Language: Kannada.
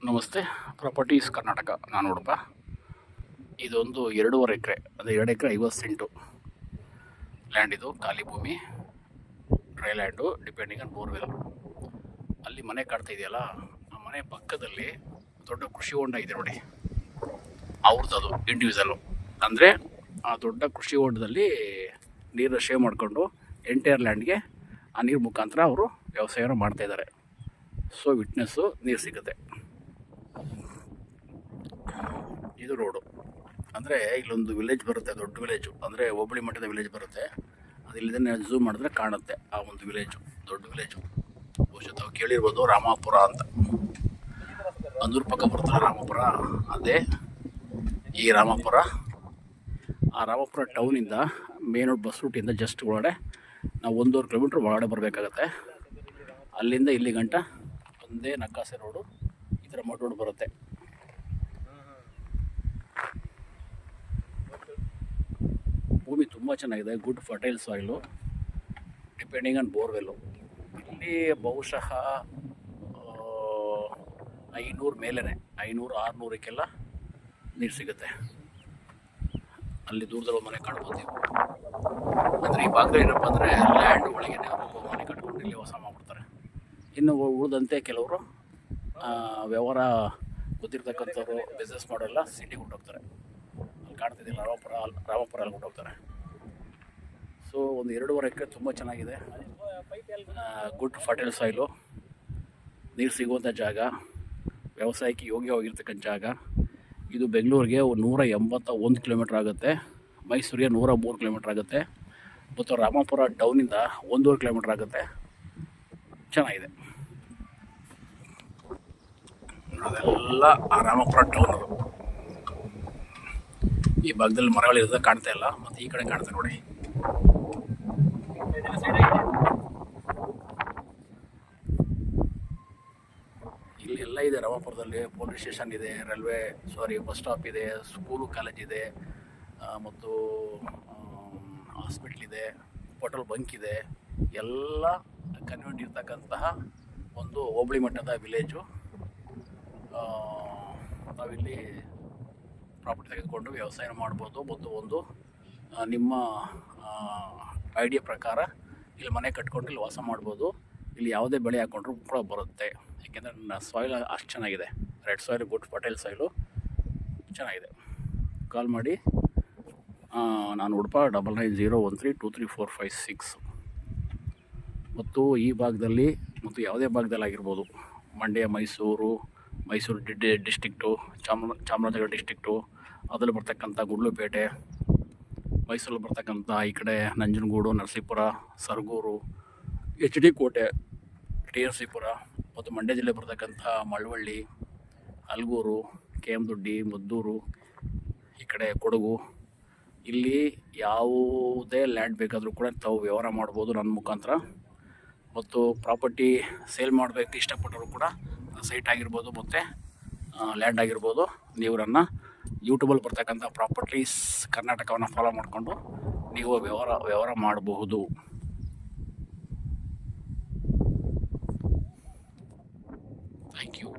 ನಮಸ್ತೆ. ಪ್ರಾಪರ್ಟೀಸ್ ಕರ್ನಾಟಕ. ನಾನು ನೋಡಪ್ಪ, ಇದೊಂದು 2.5 ಎಕರೆ, ಅದು 2 ಎಕರೆ 50 ಸೆಂಟು ಲ್ಯಾಂಡ್. ಇದು ಖಾಲಿ ಭೂಮಿ, dry land, depending on borewell. ಅಲ್ಲಿ ಮನೆ ಕಾಡ್ತಾ ಇದೆಯಲ್ಲ, ಆ ಮನೆ ಪಕ್ಕದಲ್ಲಿ ದೊಡ್ಡ ಕೃಷಿ ಹೊಂಡ ಇದೆ ನೋಡಿ, ಅವ್ರದ್ದು ಇಂಡಿವಿಜುವಲ್ಲು. ಅಂದರೆ ಆ ದೊಡ್ಡ ಕೃಷಿ ಹೊಂಡದಲ್ಲಿ ನೀರನ್ನು ಶೇವ್ ಮಾಡಿಕೊಂಡು ಎಂಟೈರ್ ಲ್ಯಾಂಡ್ಗೆ ಆ ನೀರು ಮುಖಾಂತರ ಅವರು ವ್ಯವಸಾಯನ ಮಾಡ್ತಾಯಿದ್ದಾರೆ. ಸೊ ವಿಟ್ನೆಸ್ಸು ನೀರು ಸಿಗುತ್ತೆ. ಇದು ರೋಡು. ಅಂದರೆ ಇಲ್ಲೊಂದು ವಿಲೇಜ್ ಬರುತ್ತೆ, ದೊಡ್ಡ ವಿಲೇಜು, ಅಂದರೆ ಹೋಬಳಿ ಮಟ್ಟದ ವಿಲೇಜ್ ಬರುತ್ತೆ. ಅದು ಇಲ್ಲಿಂದ ಝೂಮ್ ಮಾಡಿದ್ರೆ ಕಾಣುತ್ತೆ ಆ ಒಂದು ವಿಲೇಜು, ದೊಡ್ಡ ವಿಲೇಜು. ಬಹುಶಃ ತಾವು ಕೇಳಿರ್ಬೋದು ರಾಮಾಪುರ ಅಂತ. ಅಂದೂರು ಪಕ್ಕ ಬರುತ್ತಲ್ಲ ರಾಮಾಪುರ, ಅದೇ ಈ ರಾಮಾಪುರ. ಆ ರಾಮಾಪುರ ಟೌನಿಂದ ಮೇನ್ ರೋಡ್ ಬಸ್ ರೂಟಿಂದ ಜಸ್ಟ್ ಒಳಗಡೆ ನಾವು 1.5 ಕಿಲೋಮೀಟ್ರ್ ಒಳಗಡೆ ಬರಬೇಕಾಗತ್ತೆ. ಅಲ್ಲಿಂದ ಇಲ್ಲಿ ಗಂಟ ಒಂದೇ ನಕ್ಕಾಸೆ ರೋಡು, ಈ ಥರ ಮಡ್ ರೋಡ್ ಬರುತ್ತೆ. ಭೂಮಿ ತುಂಬ ಚೆನ್ನಾಗಿದೆ, good fertile soil, depending on borewell. ಇಲ್ಲಿ ಬಹುಶಃ 500 ಮೇಲೇ, 500-600ಕ್ಕೆಲ್ಲ ನೀರು ಸಿಗುತ್ತೆ. ಅಲ್ಲಿ ದೂರದಲ್ಲಿ ಮನೆ ಕಾಣ್ಬೋದು ನೀವು. ಅಂದರೆ ಈ ಭಾಗದಲ್ಲಿ ಏನಪ್ಪ ಅಂದರೆ ಲ್ಯಾಂಡ್ ಒಳಗೆ ಮನೆ ಕಟ್ಕೊಂಡು ಇಲ್ಲಿ ವಾಸ ಮಾಡ್ಬಿಡ್ತಾರೆ. ಇನ್ನು ಉಳಿದಂತೆ ಕೆಲವರು ವ್ಯವಹಾರ ಗೊತ್ತಿರ್ತಕ್ಕಂಥವ್ರು ಬಿಸ್ನೆಸ್ ಮಾಡೋಲ್ಲ ಸಿಟಿಗೆ ಹೊರಟೋಗ್ತಾರೆ. ಅಲ್ಲಿ ಕಾಣ್ತಿದ್ದಿಲ್ಲ ರಾಮಾಪುರ ಅಲ್ಲಿ ಹೊರಟೋಗ್ತಾರೆ. ಸೊ ಒಂದು 2.5 ಎಕರೆ ತುಂಬ ಚೆನ್ನಾಗಿದೆ, ಗುಡ್ ಫರ್ಟೈಲ್ ಸಾಯಿಲು, ನೀರು ಸಿಗುವಂಥ ಜಾಗ, ವ್ಯವಸಾಯಕ್ಕೆ ಯೋಗ್ಯವಾಗಿರ್ತಕ್ಕಂಥ ಜಾಗ. ಇದು ಬೆಂಗಳೂರಿಗೆ 181 ಕಿಲೋಮೀಟ್ರ್ ಆಗುತ್ತೆ, ಮೈಸೂರಿಗೆ 103 ಕಿಲೋಮೀಟ್ರ್ ಆಗುತ್ತೆ, ಮತ್ತು ರಾಮಾಪುರ ಟೌನಿಂದ 1.5 ಕಿಲೋಮೀಟ್ರ್ ಆಗುತ್ತೆ. ಚೆನ್ನಾಗಿದೆ. ಅದೆಲ್ಲ ಆ ರಾಮಾಪುರ ಟೌನ್. ಅದು ಈ ಭಾಗದಲ್ಲಿ ಮರಗಳಿರೋದು ಕಾಣ್ತಾ ಇಲ್ಲ, ಮತ್ತು ಈ ಕಡೆ ಕಾಣ್ತಾ ನೋಡಿ. ಇಲ್ಲಿ ಎಲ್ಲ ಇದೆ ರಾಮಾಪುರದಲ್ಲಿ. ಪೊಲೀಸ್ ಸ್ಟೇಷನ್ ಇದೆ, ಬಸ್ ಸ್ಟಾಪ್ ಇದೆ, ಸ್ಕೂಲು ಕಾಲೇಜ್ ಇದೆ, ಮತ್ತು ಹಾಸ್ಪಿಟ್ಲ್ ಇದೆ, ಪೆಟ್ರೋಲ್ ಬಂಕ್ ಇದೆ. ಎಲ್ಲ ಕನ್ವೀನಿಯಂಟ್ ಇರ್ತಕ್ಕಂತಹ ಒಂದು ಹೋಬಳಿ ಮಟ್ಟದ ವಿಲೇಜು. ನಾವಿಲ್ಲಿ ಪ್ರಾಪರ್ಟಿ ತೆಗೆದುಕೊಂಡು ವ್ಯವಸಾಯ ಮಾಡ್ಬೋದು, ಮತ್ತು ಒಂದು ನಿಮ್ಮ ಐಡಿಯಾ ಪ್ರಕಾರ ಇಲ್ಲಿ ಮನೆ ಕಟ್ಕೊಂಡು ಇಲ್ಲಿ ವಾಸ ಮಾಡ್ಬೋದು. ಇಲ್ಲಿ ಯಾವುದೇ ಬೆಳೆ ಹಾಕ್ಕೊಂಡ್ರೂ ಕೂಡ ಬರುತ್ತೆ, ಯಾಕೆಂದರೆ ಸಾಯಿಲ್ ಅಷ್ಟು ಚೆನ್ನಾಗಿದೆ. Red soil, good fertile soil, ಚೆನ್ನಾಗಿದೆ. ಕಾಲ್ ಮಾಡಿ. ನಾನು ಉಡುಪ 9901323456. ಮತ್ತು ಈ ಭಾಗದಲ್ಲಿ ಮತ್ತು ಯಾವುದೇ ಭಾಗದಲ್ಲಿ ಆಗಿರ್ಬೋದು, ಮಂಡ್ಯ, ಮೈಸೂರು ಡಿಸ್ಟಿಕ್ಟು, ಚಾಮರಾಜನಗರ ಡಿಸ್ಟಿಕ್ಟು, ಅದರಲ್ಲಿ ಬರ್ತಕ್ಕಂಥ ಗುಂಡ್ಲುಪೇಟೆ, ಮೈಸೂರಲ್ಲಿ ಬರ್ತಕ್ಕಂಥ ಈ ಕಡೆ ನಂಜನಗೂಡು, ನರಸೀಪುರ, ಸರಗೂರು, HD ಕೋಟೆ, TRC ಪುರ, ಮತ್ತು ಮಂಡ್ಯ ಜಿಲ್ಲೆ ಬರ್ತಕ್ಕಂಥ ಮಳವಳ್ಳಿ, ಅಲ್ಗೂರು, KM ದೊಡ್ಡಿ, ಮದ್ದೂರು, ಈ ಕಡೆ ಕೊಡಗು. ಇಲ್ಲಿ ಯಾವುದೇ ಲ್ಯಾಂಡ್ ಬೇಕಾದರೂ ಕೂಡ ತಾವು ವ್ಯವಹಾರ ಮಾಡ್ಬೋದು ನನ್ನ ಮುಖಾಂತರ. ಮತ್ತು ಪ್ರಾಪರ್ಟಿ ಸೇಲ್ ಮಾಡಬೇಕು ಇಷ್ಟಪಟ್ಟರು ಕೂಡ ಸೈಟ್ ಆಗಿರ್ಬೋದು ಮತ್ತು ಲ್ಯಾಂಡ್ ಆಗಿರ್ಬೋದು, ನೀವು ನನ್ನ ಯೂಟ್ಯೂಬಲ್ಲಿ ಬರ್ತಕ್ಕಂಥ ಪ್ರಾಪರ್ಟೀಸ್ ಕರ್ನಾಟಕವನ್ನು ಫಾಲೋ ಮಾಡಿಕೊಂಡು ನೀವು ವ್ಯವಹಾರ ಮಾಡಬಹುದು. Thank you.